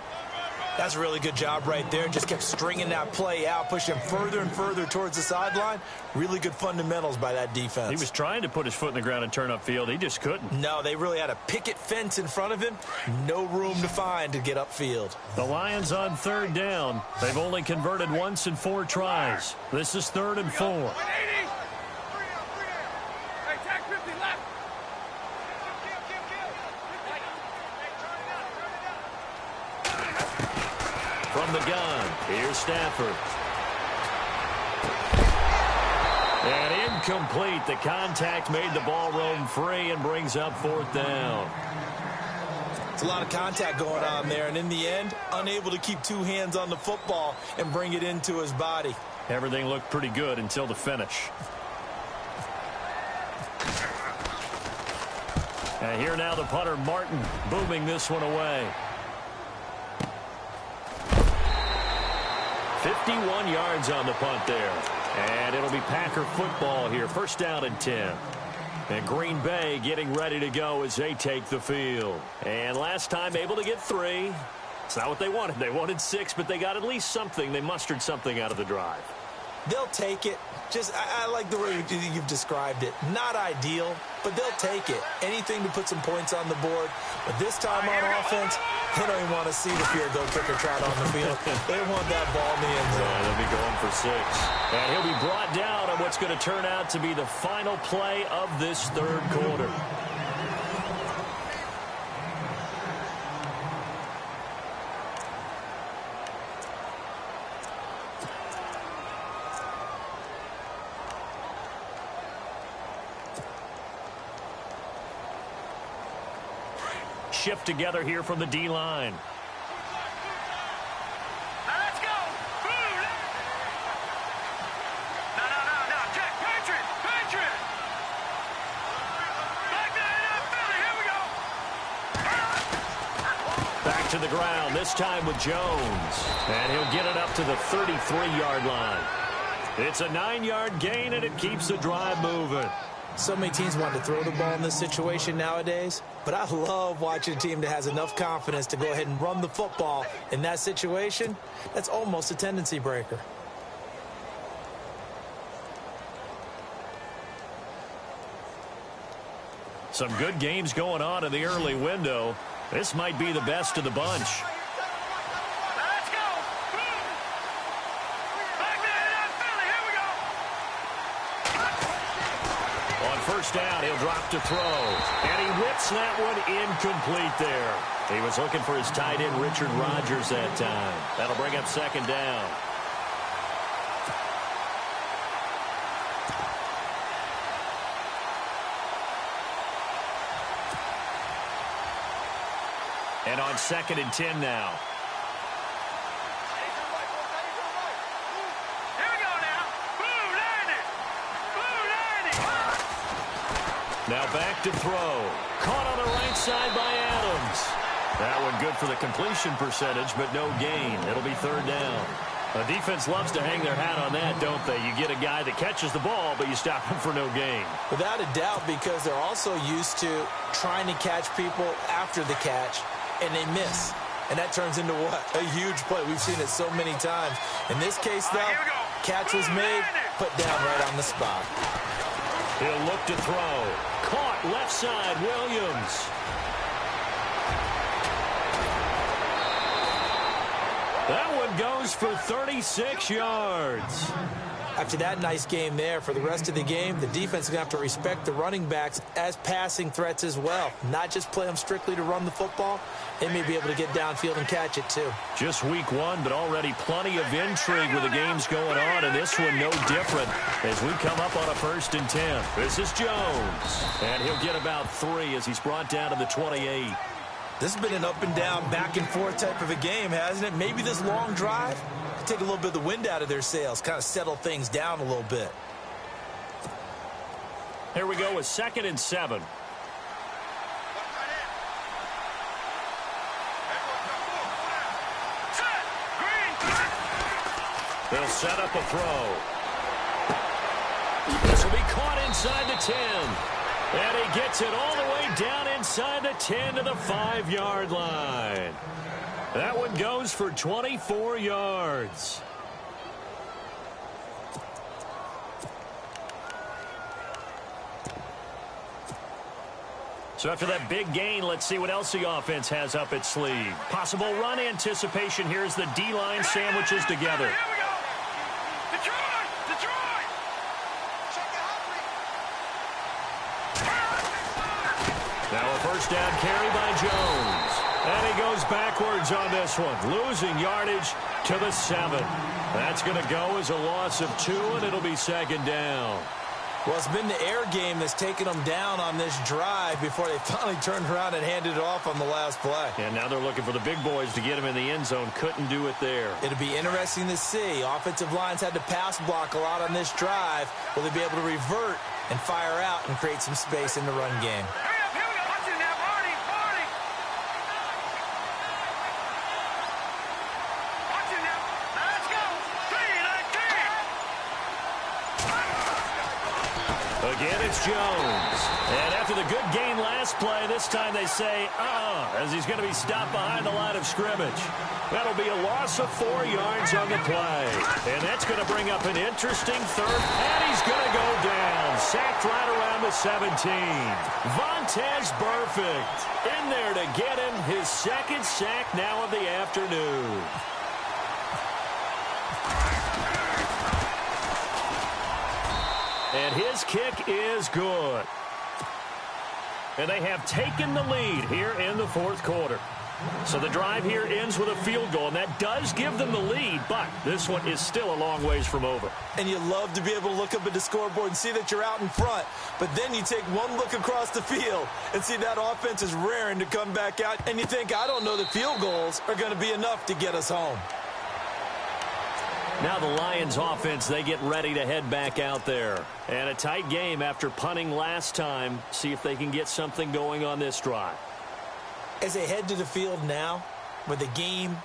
That's a really good job right there. Just kept stringing that play out, pushing further and further towards the sideline. Really good fundamentals by that defense. He was trying to put his foot in the ground and turn upfield. He just couldn't. No, they really had a picket fence in front of him. No room to find to get upfield. The Lions on 3rd down. They've only converted once in 4 tries. This is 3rd and 4. From the gun, here's Stafford. And incomplete. The contact made the ball roam free and brings up 4th down. It's a lot of contact going on there, and in the end, unable to keep 2 hands on the football and bring it into his body. Everything looked pretty good until the finish. And here now the punter, Martin, booming this one away. 51 yards on the punt there. And it'll be Packer football here. 1st down and 10. And Green Bay getting ready to go as they take the field. And last time able to get 3. It's not what they wanted. They wanted 6, but they got at least something. They mustered something out of the drive. They'll take it. I like the way you've described it. Not ideal, but they'll take it. Anything to put some points on the board. But this time on offense, they don't even want to see the field goal kicker trot on the field. They want that ball in the end zone. Yeah, they'll be going for 6. And he'll be brought down on what's going to turn out to be the final play of this 3rd quarter. Shift together here from the D-line. Let's go. Boom. No. Jack, Patriot. Back to the Philly. Here we go. Back to the ground, this time with Jones. And he'll get it up to the 33-yard line. It's a 9-yard gain, and it keeps the drive moving. So many teams want to throw the ball in this situation nowadays, but I love watching a team that has enough confidence to go ahead and run the football in that situation. That's almost a tendency breaker. Some good games going on in the early window. This might be the best of the bunch. Let's go. Back there, Philly. Here we go. On first down, he'll drop to throw. And he whips that one incomplete there. He was looking for his tight end, Richard Rodgers, that time. That'll bring up second down. And on 2nd and 10 now. Here we go now. Boom, landed. Boom, landed. Now back to throw. Caught on the right side by Adams. That one good for the completion percentage, but no gain. It'll be 3rd down. The defense loves to hang their hat on that, don't they? You get a guy that catches the ball, but you stop him for no gain. Without a doubt, because they're also used to trying to catch people after the catch, and they miss. And that turns into what? A huge play. We've seen it so many times. In this case, though, catch was made, put down right on the spot. He'll look to throw. Caught left side, Williams. That one goes for 36 yards. After that nice game there, for the rest of the game, the defense is going to have to respect the running backs as passing threats as well. Not just play them strictly to run the football. They may be able to get downfield and catch it, too. Just week 1, but already plenty of intrigue with the games going on, and this one no different as we come up on a 1st and 10. This is Jones, and he'll get about 3 as he's brought down to the 28. This has been an up and down, back and forth type of a game, hasn't it? Maybe this long drive take a little bit of the wind out of their sails, kind of settle things down a little bit. Here we go with 2nd and 7. They'll set up a throw. This will be caught inside the 10. And he gets it all the way down inside the 10 to the 5-yard line. That one goes for 24 yards. So after that big gain, let's see what else the offense has up its sleeve. Possible run anticipation. Here's the D-line sandwiches together. Here we go. Detroit! Detroit! Now a first down carry by Jones. And he goes backwards on this one, losing yardage to the 7. That's going to go as a loss of 2, and it'll be 2nd down. Well, it's been the air game that's taken them down on this drive before they finally turned around and handed it off on the last play. And now they're looking for the big boys to get him in the end zone. Couldn't do it there. It'll be interesting to see. Offensive lines had to pass block a lot on this drive. Will they be able to revert and fire out and create some space in the run game? Hurry up, here we go. Watch it now, Marty, Marty. Watch it now. Let's go. 3-19. Again, it's Jones. And after the good gain last play, this time they say, as he's going to be stopped behind the line of scrimmage. That'll be a loss of 4 yards on the play. And that's going to bring up an interesting 3rd. And he's going to go down. Sacked right around the 17. Vontaze Burfict in there to get him his 2nd sack now of the afternoon. And his kick is good. And they have taken the lead here in the 4th quarter. So the drive here ends with a field goal, and that does give them the lead, but this one is still a long ways from over. And you love to be able to look up at the scoreboard and see that you're out in front, but then you take one look across the field and see that offense is raring to come back out, and you think, I don't know that field goals are going to be enough to get us home. Now the Lions offense, they get ready to head back out there. And a tight game after punting last time. See if they can get something going on this drive. As they head to the field now, with the game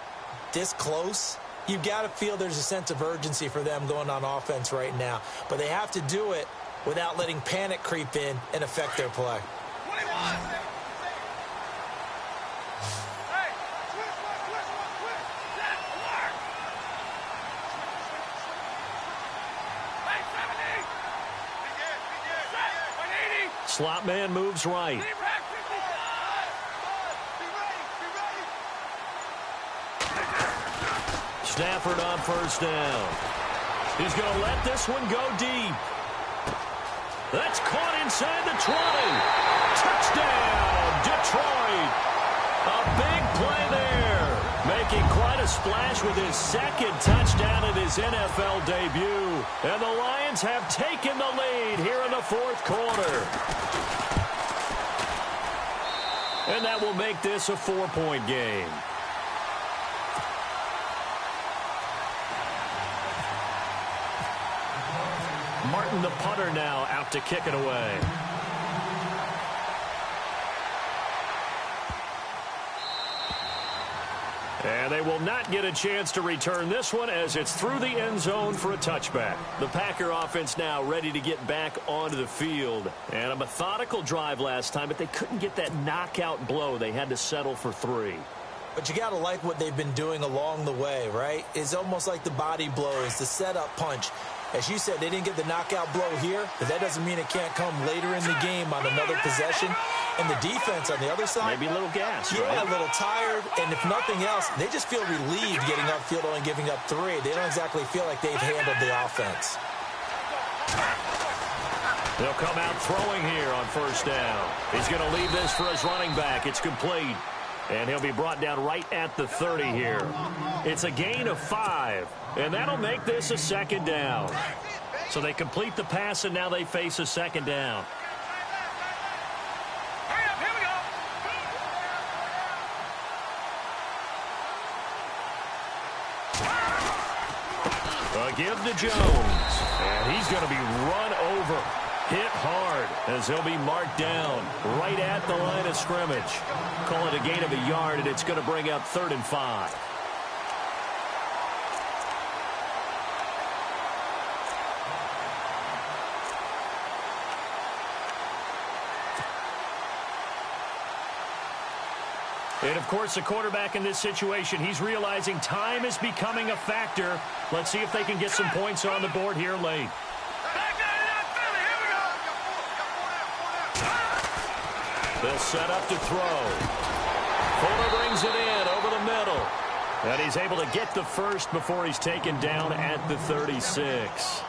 this close, you've got to feel there's a sense of urgency for them going on offense right now. But they have to do it without letting panic creep in and affect their play. 21. Slot man moves right. Stafford on first down. He's going to let this one go deep. That's caught inside the 20. Touchdown, Detroit. A big play there. Making quite a splash with his second touchdown in his NFL debut. And the Lions have taken the lead here in the fourth quarter. And that will make this a 4-point game. Martin, the punter, now out to kick it away. And they will not get a chance to return this one as it's through the end zone for a touchback. The Packer offense now ready to get back onto the field. And a methodical drive last time, but they couldn't get that knockout blow. They had to settle for 3. But you got to like what they've been doing along the way, right? It's almost like the body blows, the setup punch. As you said, they didn't get the knockout blow here, but that doesn't mean it can't come later in the game on another possession. And the defense on the other side, maybe a little gas, yeah, right? A little tired. And if nothing else, they just feel relieved getting upfield only giving up 3. They don't exactly feel like they've handled the offense. They'll come out throwing here on first down. He's going to leave this for his running back. It's complete. And he'll be brought down right at the 30 here. It's a gain of 5. And that'll make this a second down. So they complete the pass, and now they face a second down. Give to Jones. And he's going to be run over. Hit hard as he'll be marked down right at the line of scrimmage. Call it a gain of a yard, and it's going to bring up 3rd and 5. And, of course, the quarterback in this situation, he's realizing time is becoming a factor. Let's see if they can get some points on the board here late. They'll set up to throw. Fuller brings it in over the middle. And he's able to get the first before he's taken down at the 36.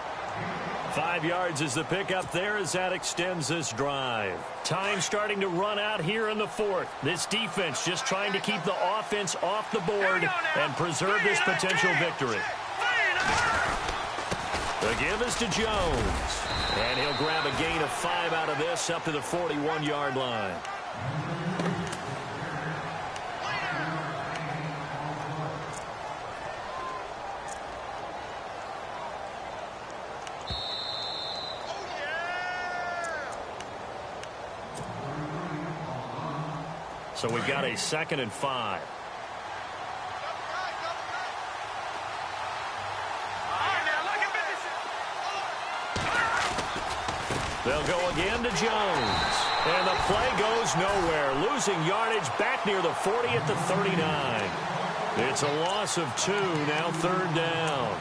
5 yards is the pickup there as that extends this drive. Time starting to run out here in the fourth. This defense just trying to keep the offense off the board and preserve this potential victory. The give is to Jones. And he'll grab a gain of 5 out of this up to the 41-yard line. So we've got a 2nd and 5. They'll go again to Jones. And the play goes nowhere. Losing yardage back near the 40 at the 39. It's a loss of 2, now 3rd down.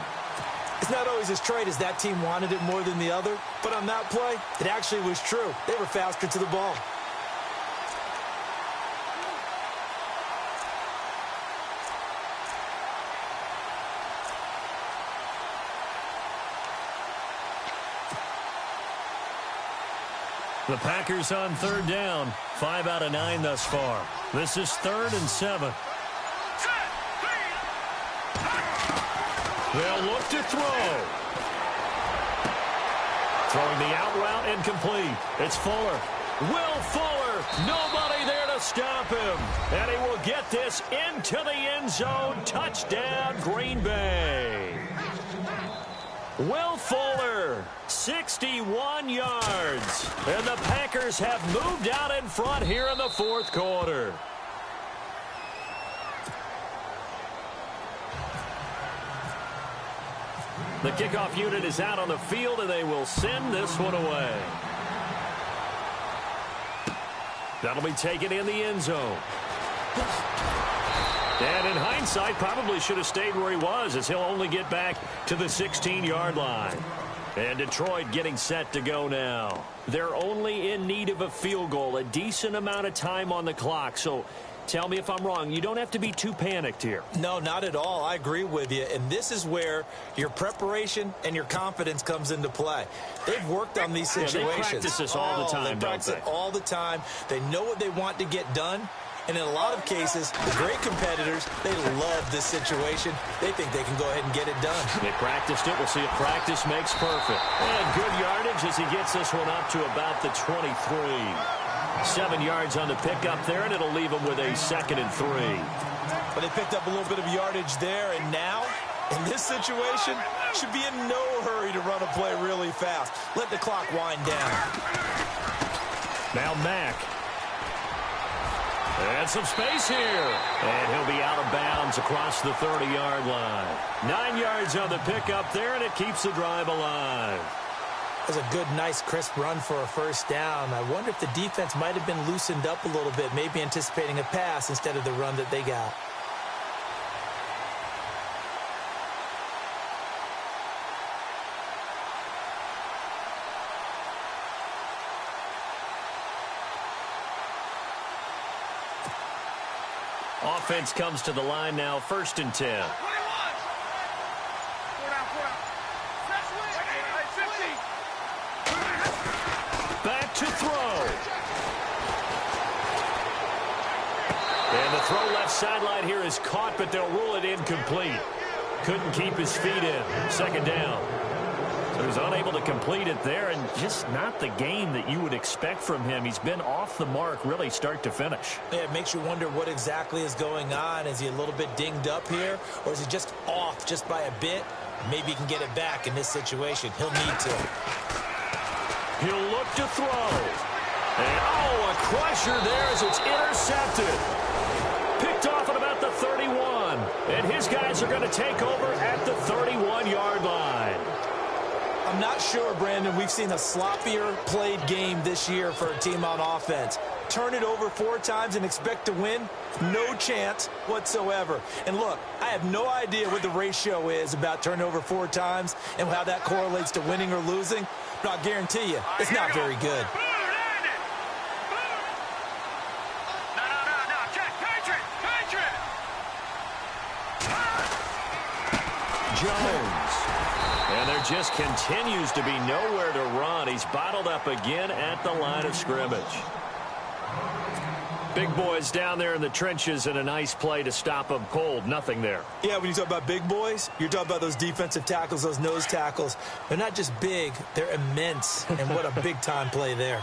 It's not always as straight as that team wanted it more than the other. But on that play, it actually was true. They were faster to the ball. The Packers on 3rd down. 5 out of 9 thus far. This is 3rd and 7. They'll look to throw. Throwing the out route incomplete. It's Fuller. Will Fuller. Nobody there to stop him. And he will get this into the end zone. Touchdown, Green Bay. Will Fuller, 61 yards. And the Packers have moved out in front here in the fourth quarter. The kickoff unit is out on the field, and they will send this one away. That'll be taken in the end zone. And in hindsight, probably should have stayed where he was, as he'll only get back to the 16-yard line. And Detroit getting set to go now. They're only in need of a field goal, a decent amount of time on the clock. So tell me if I'm wrong. You don't have to be too panicked here. No, not at all. I agree with you. And this is where your preparation and your confidence comes into play. They've worked on these situations. Yeah, they practice this all the time, they practice it all the time. They know what they want to get done. And in a lot of cases, the great competitors, they love this situation. They think they can go ahead and get it done. They practiced it. We'll see if practice makes perfect. And good yardage as he gets this one up to about the 23. 7 yards on the pickup there, and it'll leave him with a 2nd and 3. But they picked up a little bit of yardage there, and now, in this situation, should be in no hurry to run a play really fast. Let the clock wind down. Now Mack. And some space here. And he'll be out of bounds across the 30-yard line. 9 yards on the pickup there, and it keeps the drive alive. That was a good, nice, crisp run for a first down. I wonder if the defense might have been loosened up a little bit, maybe anticipating a pass instead of the run that they got. Offense comes to the line now, 1st and 10. Back to throw. And the throw left sideline here is caught, but they'll rule it incomplete. Couldn't keep his feet in. 2nd down. So he's unable to complete it there, and just not the game that you would expect from him. He's been off the mark really start to finish. Yeah, it makes you wonder what exactly is going on. Is he a little bit dinged up here, or is he just off just by a bit? Maybe he can get it back in this situation. He'll need to. He'll look to throw. And, a crusher there as it's intercepted. Picked off at about the 31. And his guys are going to take over at the 31-yard line. I'm not sure, Brandon, we've seen a sloppier played game this year for a team on offense. Turn it over 4 times and expect to win? No chance whatsoever. And look, I have no idea what the ratio is about turning over 4 times and how that correlates to winning or losing, but I'll guarantee you, it's not very good. Jones. And there just continues to be nowhere to run. He's bottled up again at the line of scrimmage. Big boys down there in the trenches, and a nice play to stop them cold. Nothing there. Yeah, when you talk about big boys, you're talking about those defensive tackles, those nose tackles. They're not just big, they're immense. And what a big-time play there.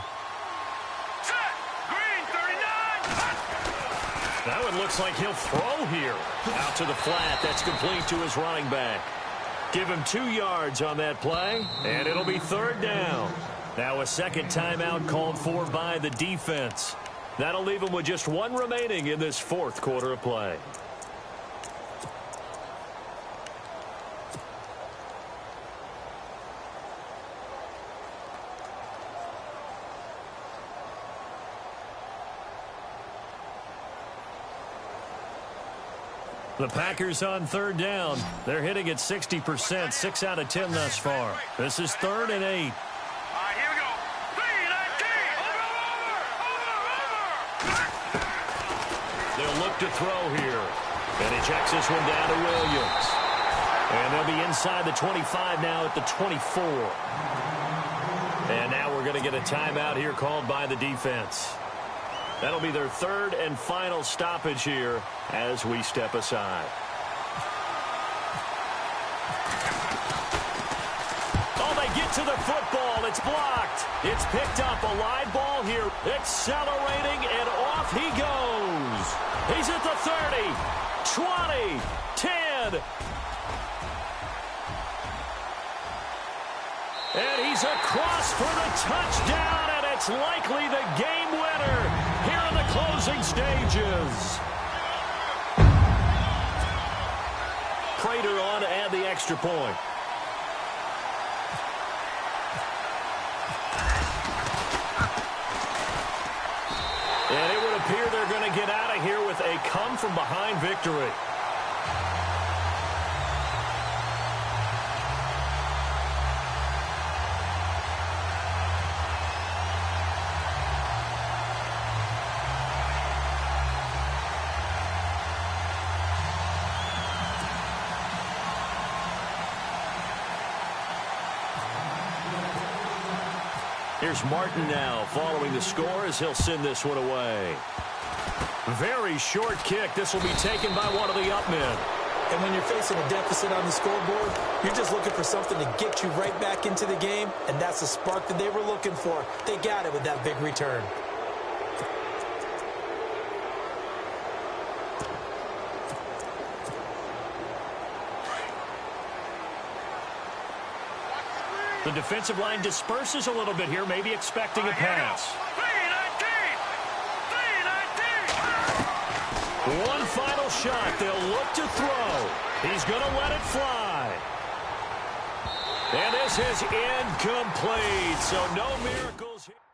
Now it looks like he'll throw here. Out to the flat. That's complete to his running back. Give him 2 yards on that play, and it'll be 3rd down. Now a 2nd timeout called for by the defense. That'll leave him with just 1 remaining in this 4th quarter of play. The Packers on 3rd down. They're hitting at 60%, 6 out of 10 thus far. This is 3rd and 8. All right, here we go. 3, 19. Over. They'll look to throw here. And he checks this one down to Williams. And they'll be inside the 25 now at the 24. And now we're going to get a timeout here called by the defense. That'll be their 3rd and final stoppage here as we step aside. Oh, they get to the football. It's blocked. It's picked up. A live ball here. Accelerating, and off he goes. He's at the 30, 20, 10. And he's across for the touchdown, and it's likely the game winner here in the closing stages. Prater on to add the extra point. get out of here with a come-from-behind victory. Here's Martin now following the score as he'll send this one away. Very short kick. This will be taken by one of the up men. And when you're facing a deficit on the scoreboard, you're just looking for something to get you right back into the game, and that's the spark that they were looking for. They got it with that big return. The defensive line disperses a little bit here, maybe expecting a pass. One final shot. They'll look to throw. He's going to let it fly. And this is incomplete, so no miracles here.